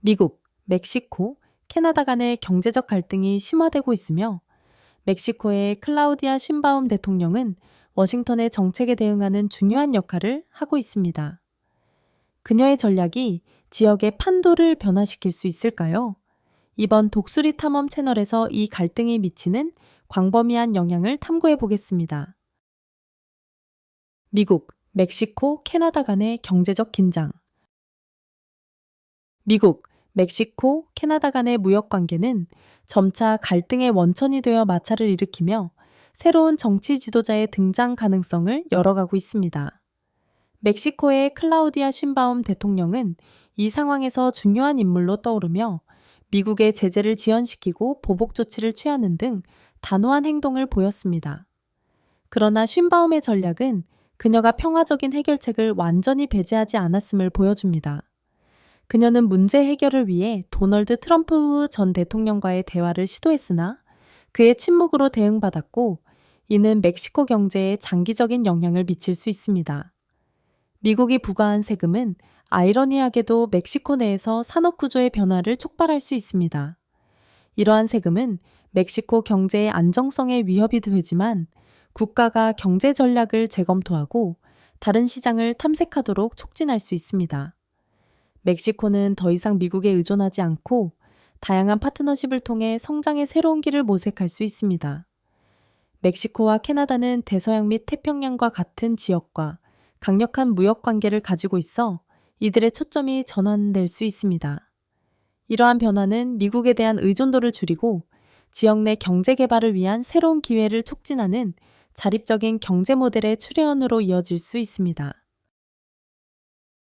미국, 멕시코, 캐나다 간의 경제적 갈등이 심화되고 있으며 멕시코의 클라우디아 쉰바움 대통령은 워싱턴의 정책에 대응하는 중요한 역할을 하고 있습니다. 그녀의 전략이 지역의 판도를 변화시킬 수 있을까요? 이번 독수리 탐험 채널에서 이 갈등이 미치는 광범위한 영향을 탐구해 보겠습니다. 미국, 멕시코, 캐나다 간의 경제적 긴장. 미국, 멕시코, 캐나다 간의 무역 관계는 점차 갈등의 원천이 되어 마찰을 일으키며 새로운 정치 지도자의 등장 가능성을 열어가고 있습니다. 멕시코의 클라우디아 쉰바움 대통령은 이 상황에서 중요한 인물로 떠오르며 미국의 제재를 지연시키고 보복 조치를 취하는 등 단호한 행동을 보였습니다. 그러나 쉰바움의 전략은 그녀가 평화적인 해결책을 완전히 배제하지 않았음을 보여줍니다. 그녀는 문제 해결을 위해 도널드 트럼프 전 대통령과의 대화를 시도했으나 그의 침묵으로 대응받았고 이는 멕시코 경제에 장기적인 영향을 미칠 수 있습니다. 미국이 부과한 세금은 아이러니하게도 멕시코 내에서 산업 구조의 변화를 촉발할 수 있습니다. 이러한 세금은 멕시코 경제의 안정성에 위협이 되지만 국가가 경제 전략을 재검토하고 다른 시장을 탐색하도록 촉진할 수 있습니다. 멕시코는 더 이상 미국에 의존하지 않고 다양한 파트너십을 통해 성장의 새로운 길을 모색할 수 있습니다. 멕시코와 캐나다는 대서양 및 태평양과 같은 지역과 강력한 무역 관계를 가지고 있어 이들의 초점이 전환될 수 있습니다. 이러한 변화는 미국에 대한 의존도를 줄이고 지역 내 경제 개발을 위한 새로운 기회를 촉진하는 자립적인 경제 모델의 출현으로 이어질 수 있습니다.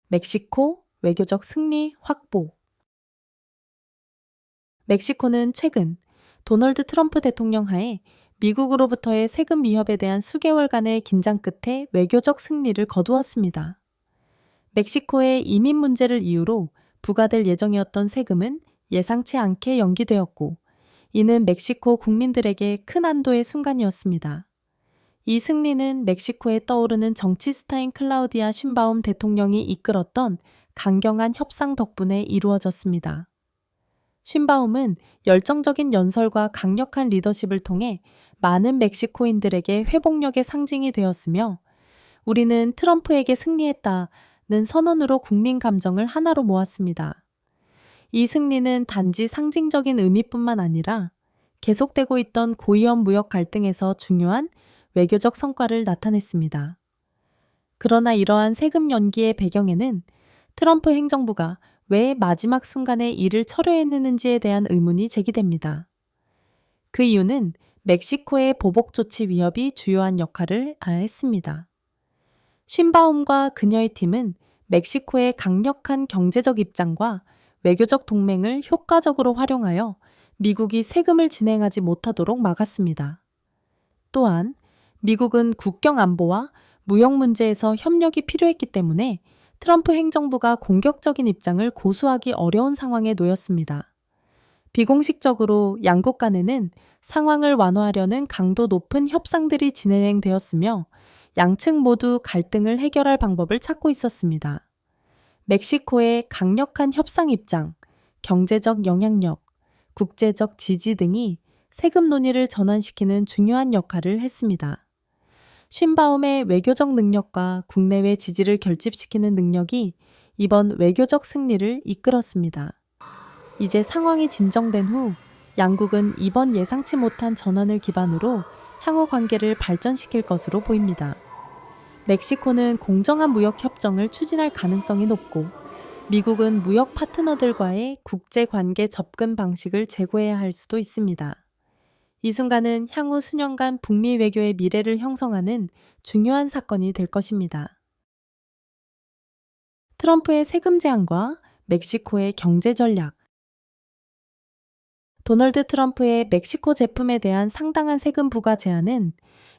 멕시코 외교적 승리 확보. 멕시코는 최근 도널드 트럼프 대통령 하에 미국으로부터의 세금 위협에 대한 수개월간의 긴장 끝에 외교적 승리를 거두었습니다. 멕시코의 이민 문제를 이유로 부과될 예정이었던 세금은 예상치 않게 연기되었고, 이는 멕시코 국민들에게 큰 안도의 순간이었습니다. 이 승리는 멕시코에 떠오르는 정치 스타인 클라우디아 쉰바움 대통령이 이끌었던 강경한 협상 덕분에 이루어졌습니다. 쉰바움은 열정적인 연설과 강력한 리더십을 통해 많은 멕시코인들에게 회복력의 상징이 되었으며 우리는 트럼프에게 승리했다는 선언으로 국민 감정을 하나로 모았습니다. 이 승리는 단지 상징적인 의미뿐만 아니라 계속되고 있던 고위험 무역 갈등에서 중요한 외교적 성과를 나타냈습니다. 그러나 이러한 세금 연기의 배경에는 트럼프 행정부가 왜 마지막 순간에 이를 철회했는지에 대한 의문이 제기됩니다. 그 이유는 멕시코의 보복 조치 위협이 주요한 역할을 했습니다. 쉰바움과 그녀의 팀은 멕시코의 강력한 경제적 입장과 외교적 동맹을 효과적으로 활용하여 미국이 세금을 진행하지 못하도록 막았습니다. 또한 미국은 국경 안보와 무역 문제에서 협력이 필요했기 때문에 트럼프 행정부가 공격적인 입장을 고수하기 어려운 상황에 놓였습니다. 비공식적으로 양국 간에는 상황을 완화하려는 강도 높은 협상들이 진행되었으며 양측 모두 갈등을 해결할 방법을 찾고 있었습니다. 멕시코의 강력한 협상 입장, 경제적 영향력, 국제적 지지 등이 세금 논의를 전환시키는 중요한 역할을 했습니다. 쉰바움의 외교적 능력과 국내외 지지를 결집시키는 능력이 이번 외교적 승리를 이끌었습니다. 이제 상황이 진정된 후 양국은 이번 예상치 못한 전환을 기반으로 향후 관계를 발전시킬 것으로 보입니다. 멕시코는 공정한 무역 협정을 추진할 가능성이 높고 미국은 무역 파트너들과의 국제 관계 접근 방식을 제고해야 할 수도 있습니다. 이 순간은 향후 수년간 북미 외교의 미래를 형성하는 중요한 사건이 될 것입니다. 트럼프의 세금 제한과 멕시코의 경제 전략. 도널드 트럼프의 멕시코 제품에 대한 상당한 세금 부과 제한은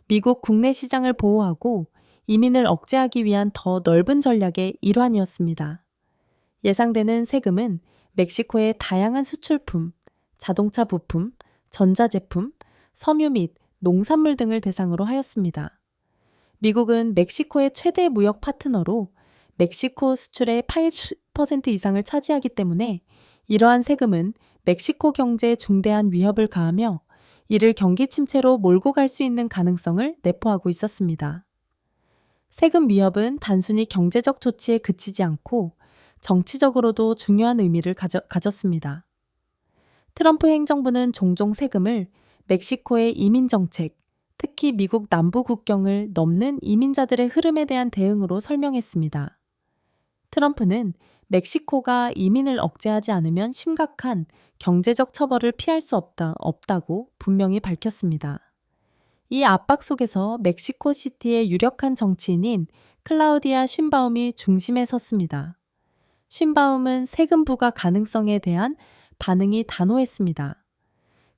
미국 국내 시장을 보호하고 이민을 억제하기 위한 더 넓은 전략의 일환이었습니다. 예상되는 세금은 멕시코의 다양한 수출품, 자동차 부품, 전자제품, 섬유 및 농산물 등을 대상으로 하였습니다. 미국은 멕시코의 최대 무역 파트너로 멕시코 수출의 80% 이상을 차지하기 때문에 이러한 세금은 멕시코 경제에 중대한 위협을 가하며 이를 경기 침체로 몰고 갈 수 있는 가능성을 내포하고 있었습니다. 세금 위협은 단순히 경제적 조치에 그치지 않고 정치적으로도 중요한 의미를 가졌습니다. 트럼프 행정부는 종종 세금을 멕시코의 이민 정책, 특히 미국 남부 국경을 넘는 이민자들의 흐름에 대한 대응으로 설명했습니다. 트럼프는 멕시코가 이민을 억제하지 않으면 심각한 경제적 처벌을 피할 수 없다고 분명히 밝혔습니다. 이 압박 속에서 멕시코 시티의 유력한 정치인인 클라우디아 쉰바움이 중심에 섰습니다. 쉰바움은 세금 부과 가능성에 대한 반응이 단호했습니다.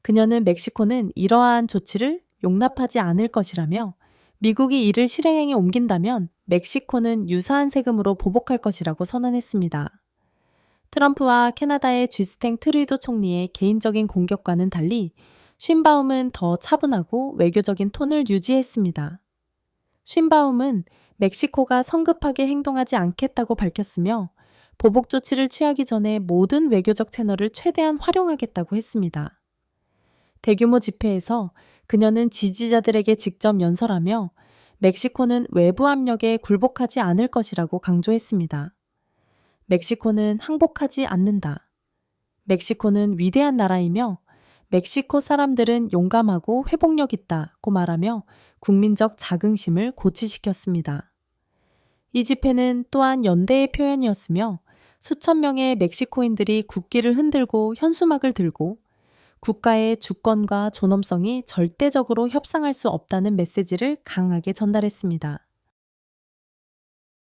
그녀는 멕시코는 이러한 조치를 용납하지 않을 것이라며 미국이 이를 실행에 옮긴다면 멕시코는 유사한 세금으로 보복할 것이라고 선언했습니다. 트럼프와 캐나다의 주스탱 트루도 총리의 개인적인 공격과는 달리 쉰바움은 더 차분하고 외교적인 톤을 유지했습니다. 쉰바움은 멕시코가 성급하게 행동하지 않겠다고 밝혔으며 보복 조치를 취하기 전에 모든 외교적 채널을 최대한 활용하겠다고 했습니다. 대규모 집회에서 그녀는 지지자들에게 직접 연설하며 멕시코는 외부 압력에 굴복하지 않을 것이라고 강조했습니다. 멕시코는 항복하지 않는다. 멕시코는 위대한 나라이며 멕시코 사람들은 용감하고 회복력 있다고 말하며 국민적 자긍심을 고취시켰습니다. 이 집회는 또한 연대의 표현이었으며 수천 명의 멕시코인들이 국기를 흔들고 현수막을 들고 국가의 주권과 존엄성이 절대적으로 협상할 수 없다는 메시지를 강하게 전달했습니다.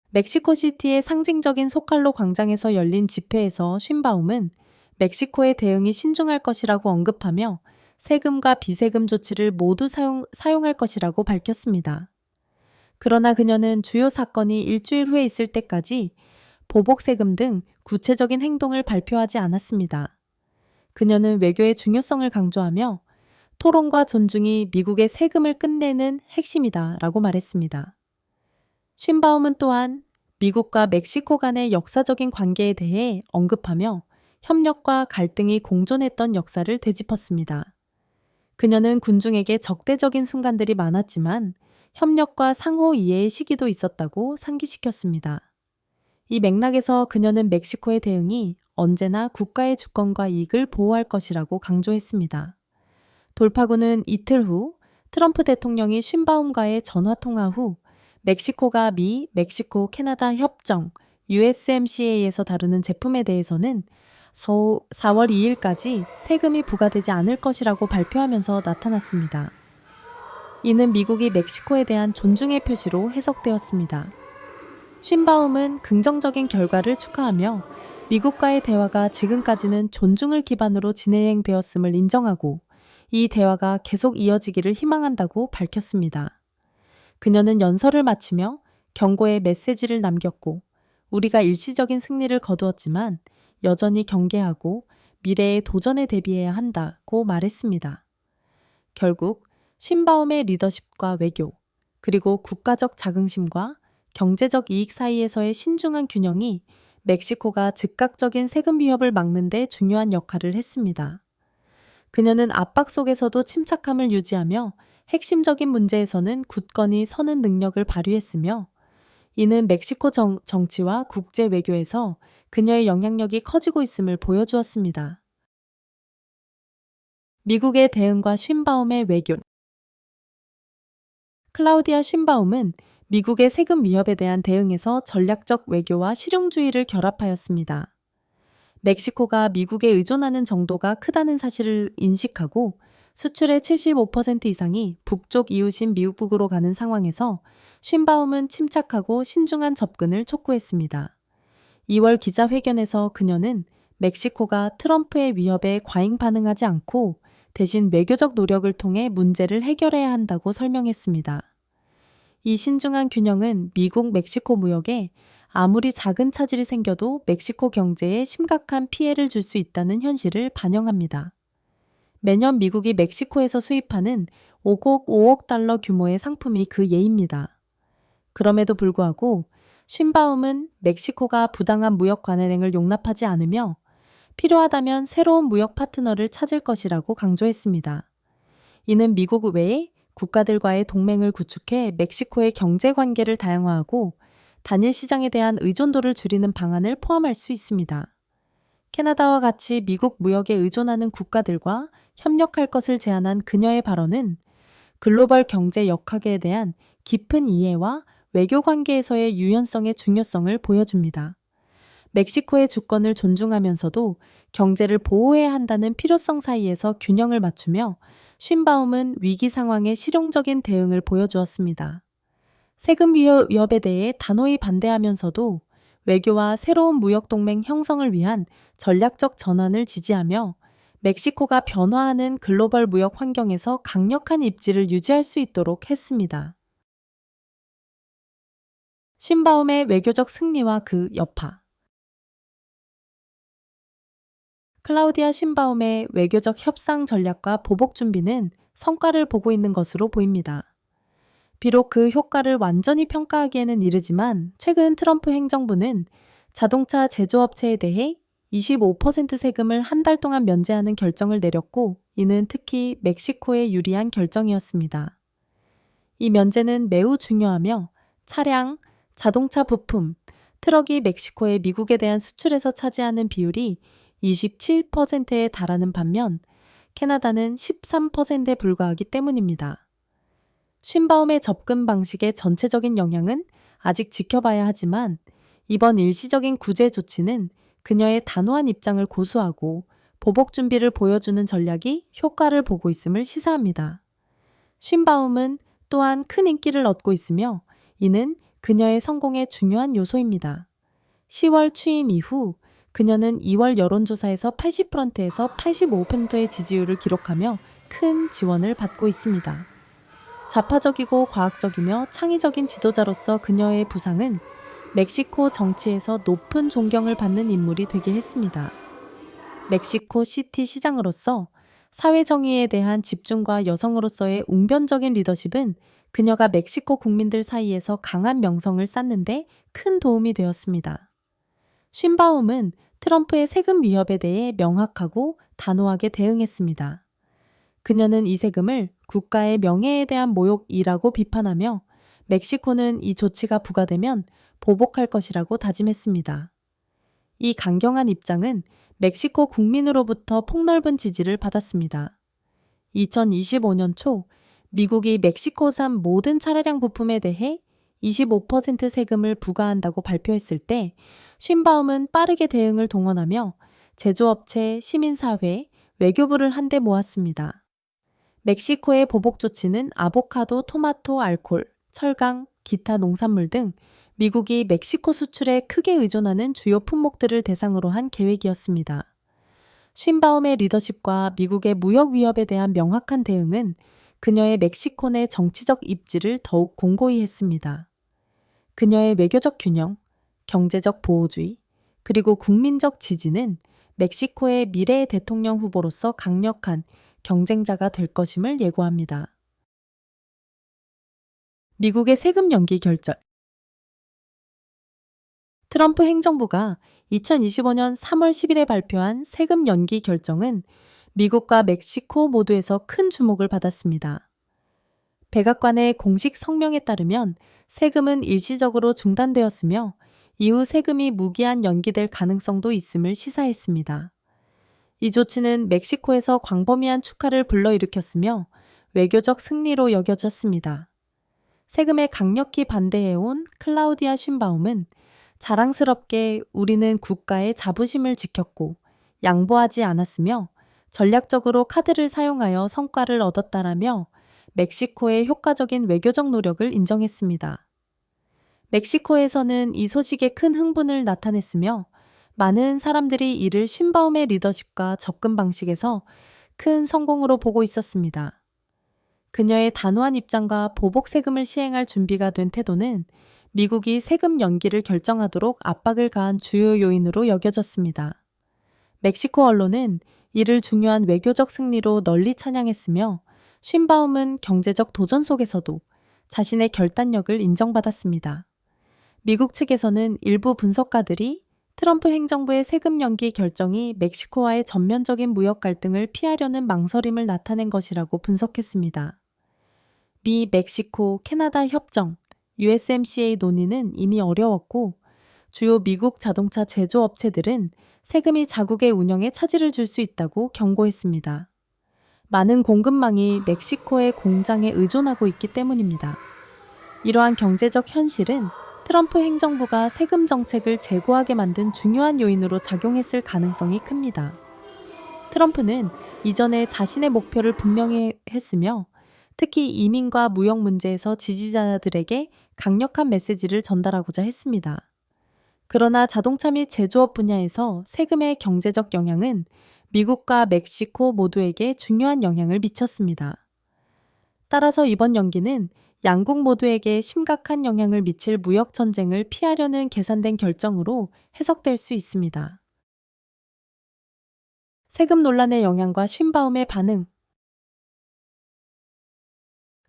멕시코시티의 상징적인 소칼로 광장에서 열린 집회에서 쉰바움은 멕시코의 대응이 신중할 것이라고 언급하며 세금과 비세금 조치를 모두 사용할 것이라고 밝혔습니다. 그러나 그녀는 주요 사건이 일주일 후에 있을 때까지 보복세금 등 구체적인 행동을 발표하지 않았습니다. 그녀는 외교의 중요성을 강조하며 토론과 존중이 미국의 세금을 끝내는 핵심이다 라고 말했습니다. 쉰바움은 또한 미국과 멕시코 간의 역사적인 관계에 대해 언급하며 협력과 갈등이 공존했던 역사를 되짚었습니다. 그녀는 군중에게 적대적인 순간들이 많았지만 협력과 상호 이해의 시기도 있었다고 상기시켰습니다. 이 맥락에서 그녀는 멕시코의 대응이 언제나 국가의 주권과 이익을 보호할 것이라고 강조했습니다. 돌파구는 이틀 후 트럼프 대통령이 쉰바움과의 전화통화 후 멕시코가 멕시코 캐나다 협정 USMCA에서 다루는 제품에 대해서는 4월 2일까지 세금이 부과되지 않을 것이라고 발표하면서 나타났습니다. 이는 미국이 멕시코에 대한 존중의 표시로 해석되었습니다. 쉰바움은 긍정적인 결과를 축하하며 미국과의 대화가 지금까지는 존중을 기반으로 진행되었음을 인정하고 이 대화가 계속 이어지기를 희망한다고 밝혔습니다. 그녀는 연설을 마치며 경고의 메시지를 남겼고 우리가 일시적인 승리를 거두었지만 여전히 경계하고 미래의 도전에 대비해야 한다고 말했습니다. 결국 쉰바움의 리더십과 외교, 그리고 국가적 자긍심과 경제적 이익 사이에서의 신중한 균형이 멕시코가 즉각적인 세금 위협을 막는 데 중요한 역할을 했습니다. 그녀는 압박 속에서도 침착함을 유지하며 핵심적인 문제에서는 굳건히 서는 능력을 발휘했으며 이는 멕시코 정치와 국제 외교에서 그녀의 영향력이 커지고 있음을 보여주었습니다. 미국의 대응과 쉰바움의 외교. 클라우디아 쉰바움은 미국의 세금 위협에 대한 대응에서 전략적 외교와 실용주의를 결합하였습니다. 멕시코가 미국에 의존하는 정도가 크다는 사실을 인식하고 수출의 75% 이상이 북쪽 이웃인 미국으로 가는 상황에서 쉰바움은 침착하고 신중한 접근을 촉구했습니다. 2월 기자회견에서 그녀는 멕시코가 트럼프의 위협에 과잉 반응하지 않고 대신 외교적 노력을 통해 문제를 해결해야 한다고 설명했습니다. 이 신중한 균형은 미국 멕시코 무역에 아무리 작은 차질이 생겨도 멕시코 경제에 심각한 피해를 줄 수 있다는 현실을 반영합니다. 매년 미국이 멕시코에서 수입하는 5억 달러 규모의 상품이 그 예입니다. 그럼에도 불구하고 쉰바움은 멕시코가 부당한 무역 관행을 용납하지 않으며 필요하다면 새로운 무역 파트너를 찾을 것이라고 강조했습니다. 이는 미국 외에 국가들과의 동맹을 구축해 멕시코의 경제 관계를 다양화하고 단일 시장에 대한 의존도를 줄이는 방안을 포함할 수 있습니다. 캐나다와 같이 미국 무역에 의존하는 국가들과 협력할 것을 제안한 그녀의 발언은 글로벌 경제 역학에 대한 깊은 이해와 외교 관계에서의 유연성의 중요성을 보여줍니다. 멕시코의 주권을 존중하면서도 경제를 보호해야 한다는 필요성 사이에서 균형을 맞추며 쉰바움은 위기 상황에 실용적인 대응을 보여주었습니다. 세금 위협에 대해 단호히 반대하면서도 외교와 새로운 무역 동맹 형성을 위한 전략적 전환을 지지하며 멕시코가 변화하는 글로벌 무역 환경에서 강력한 입지를 유지할 수 있도록 했습니다. 쉰바움의 외교적 승리와 그 여파. 클라우디아 쉰바움의 외교적 협상 전략과 보복 준비는 성과를 보고 있는 것으로 보입니다. 비록 그 효과를 완전히 평가하기에는 이르지만 최근 트럼프 행정부는 자동차 제조업체에 대해 25% 세금을 한 달 동안 면제하는 결정을 내렸고 이는 특히 멕시코에 유리한 결정이었습니다. 이 면제는 매우 중요하며 차량, 자동차 부품, 트럭이 멕시코에 미국에 대한 수출에서 차지하는 비율이 27%에 달하는 반면 캐나다는 13%에 불과하기 때문입니다. 쉰바움의 접근 방식의 전체적인 영향은 아직 지켜봐야 하지만 이번 일시적인 구제 조치는 그녀의 단호한 입장을 고수하고 보복 준비를 보여주는 전략이 효과를 보고 있음을 시사합니다. 쉰바움은 또한 큰 인기를 얻고 있으며 이는 그녀의 성공의 중요한 요소입니다. 10월 취임 이후 그녀는 2월 여론조사에서 80%에서 85%의 지지율을 기록하며 큰 지원을 받고 있습니다. 좌파적이고 과학적이며 창의적인 지도자로서 그녀의 부상은 멕시코 정치에서 높은 존경을 받는 인물이 되게 했습니다. 멕시코 시티 시장으로서 사회 정의에 대한 집중과 여성으로서의 웅변적인 리더십은 그녀가 멕시코 국민들 사이에서 강한 명성을 쌓는데 큰 도움이 되었습니다. 쉰바움은 트럼프의 세금 위협에 대해 명확하고 단호하게 대응했습니다. 그녀는 이 세금을 국가의 명예에 대한 모욕이라고 비판하며 멕시코는 이 조치가 부과되면 보복할 것이라고 다짐했습니다. 이 강경한 입장은 멕시코 국민으로부터 폭넓은 지지를 받았습니다. 2025년 초 미국이 멕시코산 모든 차량량 부품에 대해 25% 세금을 부과한다고 발표했을 때 쉰바움은 빠르게 대응을 동원하며 제조업체, 시민사회, 외교부를 한데 모았습니다. 멕시코의 보복 조치는 아보카도, 토마토, 알코올, 철강, 기타 농산물 등 미국이 멕시코 수출에 크게 의존하는 주요 품목들을 대상으로 한 계획이었습니다. 쉰바움의 리더십과 미국의 무역 위협에 대한 명확한 대응은 그녀의 멕시코 내 정치적 입지를 더욱 공고히 했습니다. 그녀의 외교적 균형, 경제적 보호주의, 그리고 국민적 지지는 멕시코의 미래의 대통령 후보로서 강력한 경쟁자가 될 것임을 예고합니다. 미국의 세금 연기 결정. 트럼프 행정부가 2025년 3월 10일에 발표한 세금 연기 결정은 미국과 멕시코 모두에서 큰 주목을 받았습니다. 백악관의 공식 성명에 따르면 세금은 일시적으로 중단되었으며 이후 세금이 무기한 연기될 가능성도 있음을 시사했습니다. 이 조치는 멕시코에서 광범위한 축하를 불러일으켰으며 외교적 승리로 여겨졌습니다. 세금에 강력히 반대해온 클라우디아 쉰바움은 자랑스럽게 우리는 국가의 자부심을 지켰고 양보하지 않았으며 전략적으로 카드를 사용하여 성과를 얻었다라며 멕시코의 효과적인 외교적 노력을 인정했습니다. 멕시코에서는 이 소식에 큰 흥분을 나타냈으며 많은 사람들이 이를 쉰바움의 리더십과 접근 방식에서 큰 성공으로 보고 있었습니다. 그녀의 단호한 입장과 보복 세금을 시행할 준비가 된 태도는 미국이 세금 연기를 결정하도록 압박을 가한 주요 요인으로 여겨졌습니다. 멕시코 언론은 이를 중요한 외교적 승리로 널리 찬양했으며 쉰바움은 경제적 도전 속에서도 자신의 결단력을 인정받았습니다. 미국 측에서는 일부 분석가들이 트럼프 행정부의 세금 연기 결정이 멕시코와의 전면적인 무역 갈등을 피하려는 망설임을 나타낸 것이라고 분석했습니다. 미, 멕시코, 캐나다 협정, USMCA 논의는 이미 어려웠고 주요 미국 자동차 제조업체들은 세금이 자국의 운영에 차질을 줄 수 있다고 경고했습니다. 많은 공급망이 멕시코의 공장에 의존하고 있기 때문입니다. 이러한 경제적 현실은 트럼프 행정부가 세금 정책을 재고하게 만든 중요한 요인으로 작용했을 가능성이 큽니다. 트럼프는 이전에 자신의 목표를 분명히 했으며 특히 이민과 무역 문제에서 지지자들에게 강력한 메시지를 전달하고자 했습니다. 그러나 자동차 및 제조업 분야에서 세금의 경제적 영향은 미국과 멕시코 모두에게 중요한 영향을 미쳤습니다. 따라서 이번 연기는 양국 모두에게 심각한 영향을 미칠 무역 전쟁을 피하려는 계산된 결정으로 해석될 수 있습니다. 세금 논란의 영향과 쉰바움의 반응.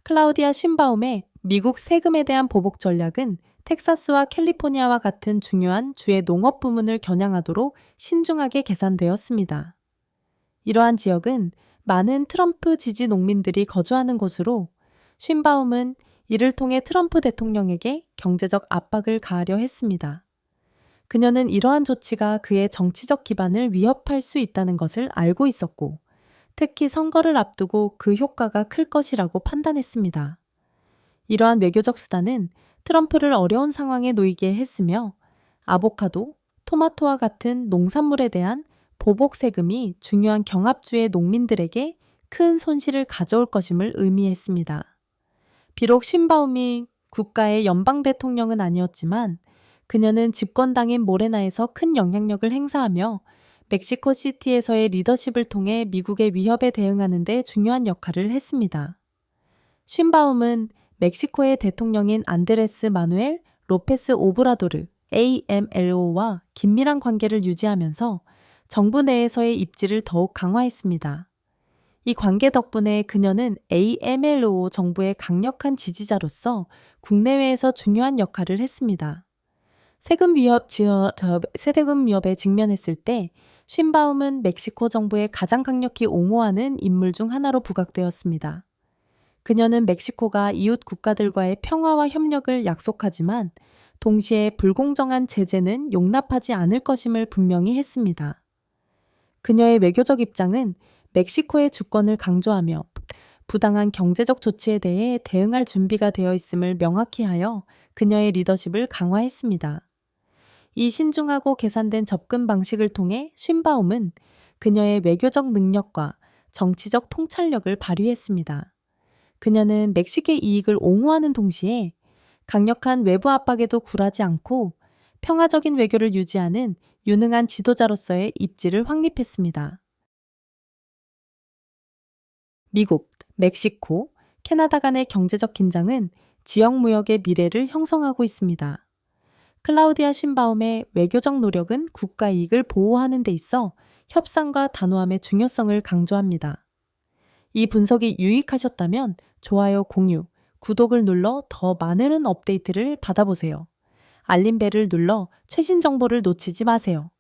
클라우디아 쉰바움의 미국 세금에 대한 보복 전략은 텍사스와 캘리포니아와 같은 중요한 주의 농업 부문을 겨냥하도록 신중하게 계산되었습니다. 이러한 지역은 많은 트럼프 지지 농민들이 거주하는 곳으로 쉰바움은 이를 통해 트럼프 대통령에게 경제적 압박을 가하려 했습니다. 그녀는 이러한 조치가 그의 정치적 기반을 위협할 수 있다는 것을 알고 있었고, 특히 선거를 앞두고 그 효과가 클 것이라고 판단했습니다. 이러한 외교적 수단은 트럼프를 어려운 상황에 놓이게 했으며, 아보카도, 토마토와 같은 농산물에 대한 보복 세금이 중요한 경합주의 농민들에게 큰 손실을 가져올 것임을 의미했습니다. 비록 쉰바움이 국가의 연방 대통령은 아니었지만 그녀는 집권당인 모레나에서 큰 영향력을 행사하며 멕시코 시티에서의 리더십을 통해 미국의 위협에 대응하는 데 중요한 역할을 했습니다. 쉰바움은 멕시코의 대통령인 안드레스 마누엘 로페스 오브라도르 AMLO와 긴밀한 관계를 유지하면서 정부 내에서의 입지를 더욱 강화했습니다. 이 관계 덕분에 그녀는 AMLO 정부의 강력한 지지자로서 국내외에서 중요한 역할을 했습니다. 세금 위협에 직면했을 때 쉰바움은 멕시코 정부에 가장 강력히 옹호하는 인물 중 하나로 부각되었습니다. 그녀는 멕시코가 이웃 국가들과의 평화와 협력을 약속하지만 동시에 불공정한 제재는 용납하지 않을 것임을 분명히 했습니다. 그녀의 외교적 입장은 멕시코의 주권을 강조하며 부당한 경제적 조치에 대해 대응할 준비가 되어 있음을 명확히 하여 그녀의 리더십을 강화했습니다. 이 신중하고 계산된 접근 방식을 통해 쉰바움은 그녀의 외교적 능력과 정치적 통찰력을 발휘했습니다. 그녀는 멕시코의 이익을 옹호하는 동시에 강력한 외부 압박에도 굴하지 않고 평화적인 외교를 유지하는 유능한 지도자로서의 입지를 확립했습니다. 미국, 멕시코, 캐나다 간의 경제적 긴장은 지역 무역의 미래를 형성하고 있습니다. 클라우디아 쉰바움의 외교적 노력은 국가 이익을 보호하는 데 있어 협상과 단호함의 중요성을 강조합니다. 이 분석이 유익하셨다면 좋아요, 공유, 구독을 눌러 더 많은 업데이트를 받아보세요. 알림벨을 눌러 최신 정보를 놓치지 마세요.